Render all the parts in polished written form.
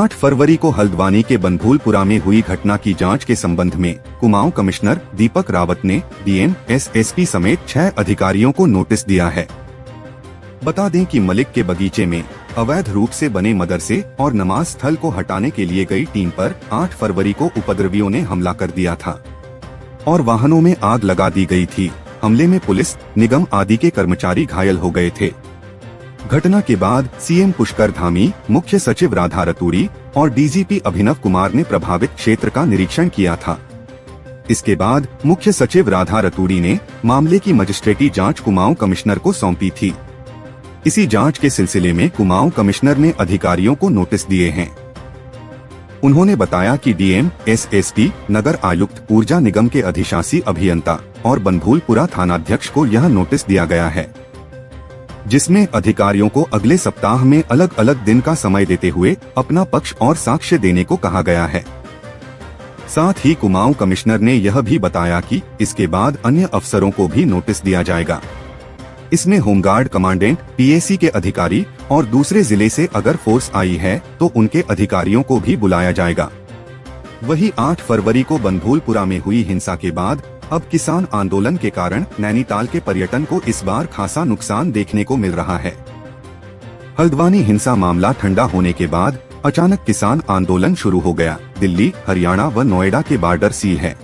8 फरवरी को हल्द्वानी के बनभूलपुरा में हुई घटना की जांच के संबंध में कुमाऊं कमिश्नर दीपक रावत ने डीएम, एसएसपी समेत 6 अधिकारियों को नोटिस दिया है। बता दें कि मलिक के बगीचे में अवैध रूप से बने मदरसे और नमाज स्थल को हटाने के लिए गई टीम पर 8 फरवरी को उपद्रवियों ने हमला कर दिया था और वाहनों में आग लगा दी गई थी। हमले में पुलिस, निगम आदि के कर्मचारी घायल हो गए थे। घटना के बाद सीएम पुष्कर धामी, मुख्य सचिव राधा रतूड़ी और डीजीपी अभिनव कुमार ने प्रभावित क्षेत्र का निरीक्षण किया था। इसके बाद मुख्य सचिव राधा रतूड़ी ने मामले की मजिस्ट्रेटी जांच कुमाऊं कमिश्नर को सौंपी थी। इसी जांच के सिलसिले में कुमाऊं कमिश्नर ने अधिकारियों को नोटिस दिए हैं। उन्होंने बताया कि डीएम, एसएसपी, नगर आयुक्त, ऊर्जा निगम के अधिशासी अभियंता और बनभूलपुरा थानाध्यक्ष को यह नोटिस दिया गया है, जिसमें अधिकारियों को अगले सप्ताह में अलग अलग दिन का समय देते हुए अपना पक्ष और साक्ष्य देने को कहा गया है। साथ ही कुमाऊं कमिश्नर ने यह भी बताया कि इसके बाद अन्य अफसरों को भी नोटिस दिया जाएगा। इसमें होमगार्ड कमांडेंट, पीएसी के अधिकारी और दूसरे जिले से अगर फोर्स आई है तो उनके अधिकारियों को भी बुलाया जाएगा। वही 8 फरवरी को बनभूलपुरा में हुई हिंसा के बाद अब किसान आंदोलन के कारण नैनीताल के पर्यटन को इस बार खासा नुकसान देखने को मिल रहा है। हल्द्वानी हिंसा मामला ठंडा होने के बाद अचानक किसान आंदोलन शुरू हो गया। दिल्ली, हरियाणा व नोएडा के बॉर्डर सील है।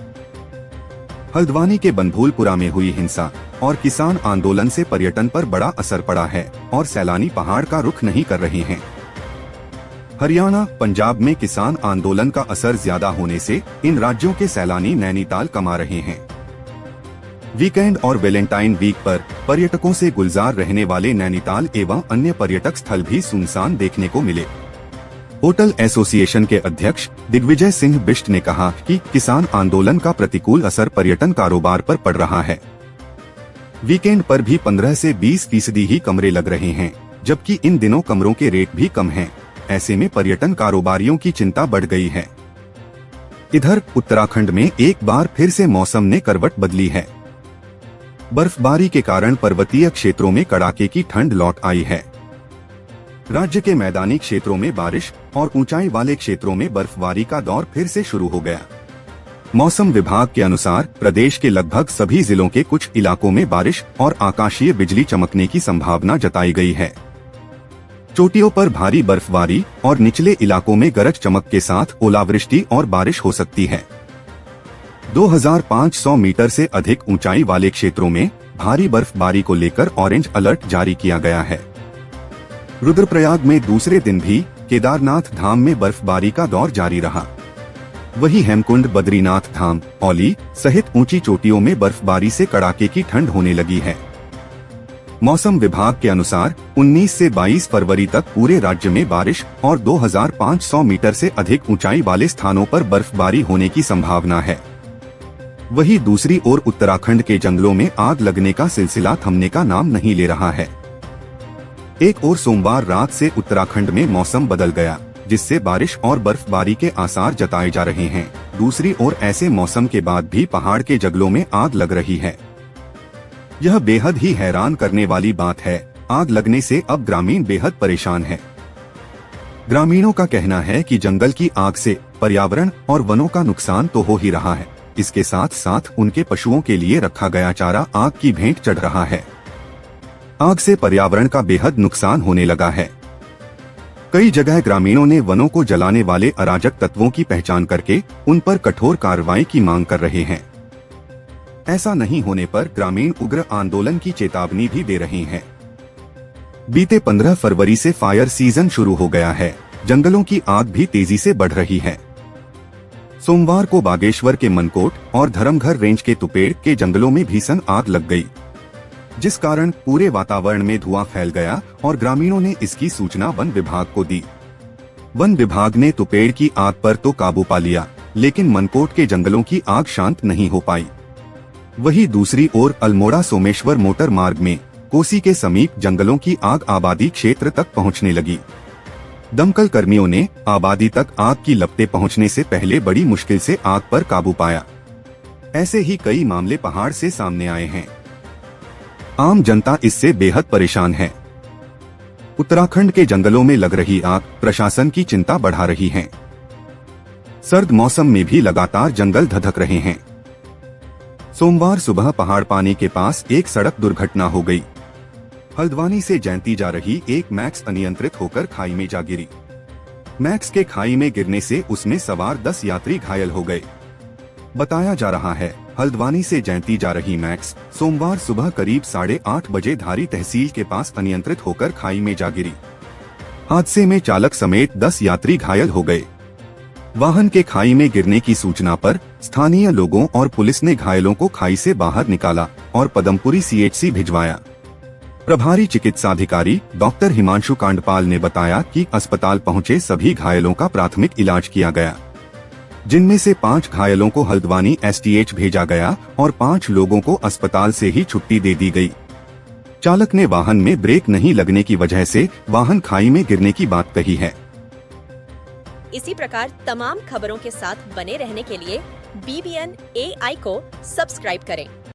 हल्द्वानी के बनभूलपुरा में हुई हिंसा और किसान आंदोलन से पर्यटन पर बड़ा असर पड़ा है और सैलानी पहाड़ का रुख नहीं कर रहे हैं। हरियाणा, पंजाब में किसान आंदोलन का असर ज्यादा होने से इन राज्यों के सैलानी नैनीताल कमा रहे हैं। वीकेंड और वैलेंटाइन वीक पर पर्यटकों से गुलजार रहने वाले नैनीताल एवं अन्य पर्यटक स्थल भी सुनसान देखने को मिले। होटल एसोसिएशन के अध्यक्ष दिग्विजय सिंह बिष्ट ने कहा कि किसान आंदोलन का प्रतिकूल असर पर्यटन कारोबार पर पड़ रहा है। वीकेंड पर भी 15 से 20% ही कमरे लग रहे हैं, जबकि इन दिनों कमरों के रेट भी कम हैं। ऐसे में पर्यटन कारोबारियों की चिंता बढ़ गई है। इधर उत्तराखंड में एक बार फिर से मौसम ने करवट बदली है। बर्फबारी के कारण पर्वतीय क्षेत्रों में कड़ाके की ठंड लौट आई है। राज्य के मैदानी क्षेत्रों में बारिश और ऊंचाई वाले क्षेत्रों में बर्फबारी का दौर फिर से शुरू हो गया। मौसम विभाग के अनुसार प्रदेश के लगभग सभी जिलों के कुछ इलाकों में बारिश और आकाशीय बिजली चमकने की संभावना जताई गई है। चोटियों पर भारी बर्फबारी और निचले इलाकों में गरज चमक के साथ ओलावृष्टि और बारिश हो सकती है। 2500 मीटर से अधिक ऊंचाई वाले क्षेत्रों में भारी बर्फबारी को लेकर ऑरेंज अलर्ट जारी किया गया है। रुद्रप्रयाग में दूसरे दिन भी केदारनाथ धाम में बर्फबारी का दौर जारी रहा। वही हेमकुंड, बद्रीनाथ धाम, औली सहित ऊंची चोटियों में बर्फबारी से कड़ाके की ठंड होने लगी है। मौसम विभाग के अनुसार 19 से 22 फरवरी तक पूरे राज्य में बारिश और 2500 मीटर से अधिक ऊंचाई वाले स्थानों पर बर्फबारी होने की संभावना है। वहीं दूसरी ओर उत्तराखंड के जंगलों में आग लगने का सिलसिला थमने का नाम नहीं ले रहा है। एक ओर सोमवार रात से उत्तराखंड में मौसम बदल गया, जिससे बारिश और बर्फबारी के आसार जताए जा रहे हैं। दूसरी ओर ऐसे मौसम के बाद भी पहाड़ के जंगलों में आग लग रही है। यह बेहद ही हैरान करने वाली बात है। आग लगने से अब ग्रामीण बेहद परेशान है। ग्रामीणों का कहना है कि जंगल की आग से पर्यावरण और वनों का नुकसान तो हो ही रहा है, इसके साथ साथ उनके पशुओं के लिए रखा गया चारा आग की भेंट चढ़ रहा है। आग से पर्यावरण का बेहद नुकसान होने लगा है। कई जगह ग्रामीणों ने वनों को जलाने वाले अराजक तत्वों की पहचान करके उन पर कठोर कार्रवाई की मांग कर रहे हैं। ऐसा नहीं होने पर ग्रामीण उग्र आंदोलन की चेतावनी भी दे रहे हैं। बीते 15 फरवरी से फायर सीजन शुरू हो गया है। जंगलों की आग भी तेजी से बढ़ रही है। सोमवार को बागेश्वर के मनकोट और धर्मघर रेंज के तुपेड़ के जंगलों में भीषण आग लग गई, जिस कारण पूरे वातावरण में धुआं फैल गया और ग्रामीणों ने इसकी सूचना वन विभाग को दी। वन विभाग ने तुपेड़ की आग पर तो काबू पा लिया, लेकिन मनकोट के जंगलों की आग शांत नहीं हो पाई। वहीं दूसरी ओर अल्मोड़ा सोमेश्वर मोटर मार्ग में कोसी के समीप जंगलों की आग आबादी क्षेत्र तक पहुंचने लगी। दमकल कर्मियों ने आबादी तक आग की लपटें पहुंचने से पहले बड़ी मुश्किल से आग पर काबू पाया। ऐसे ही कई मामले पहाड़ से सामने आए हैं। आम जनता इससे बेहद परेशान है। उत्तराखंड के जंगलों में लग रही आग प्रशासन की चिंता बढ़ा रही है। सर्द मौसम में भी लगातार जंगल धधक रहे हैं। सोमवार सुबह पहाड़ पानी के पास एक सड़क दुर्घटना हो गई। हल्द्वानी से जैंती जा रही एक मैक्स अनियंत्रित होकर खाई में जा गिरी। मैक्स के खाई में गिरने से उसमें सवार 10 यात्री घायल हो गए। बताया जा रहा है, हल्द्वानी से जैंती जा रही मैक्स सोमवार सुबह करीब 8:30 बजे धारी तहसील के पास अनियंत्रित होकर खाई में जा गिरी। हादसे में चालक समेत 10 यात्री घायल हो गए। वाहन के खाई में गिरने की सूचना पर स्थानीय लोगों और पुलिस ने घायलों को खाई से बाहर निकाला और पदमपुरी CHC भिजवाया। प्रभारी चिकित्साधिकारी डॉक्टर हिमांशु कांडपाल ने बताया कि अस्पताल पहुंचे सभी घायलों का प्राथमिक इलाज किया गया, जिनमें से 5 घायलों को हल्द्वानी STH भेजा गया और 5 लोगों को अस्पताल से ही छुट्टी दे दी गई। चालक ने वाहन में ब्रेक नहीं लगने की वजह से वाहन खाई में गिरने की बात कही है। इसी प्रकार तमाम खबरों के साथ बने रहने के लिए BBN AI को सब्सक्राइब करें।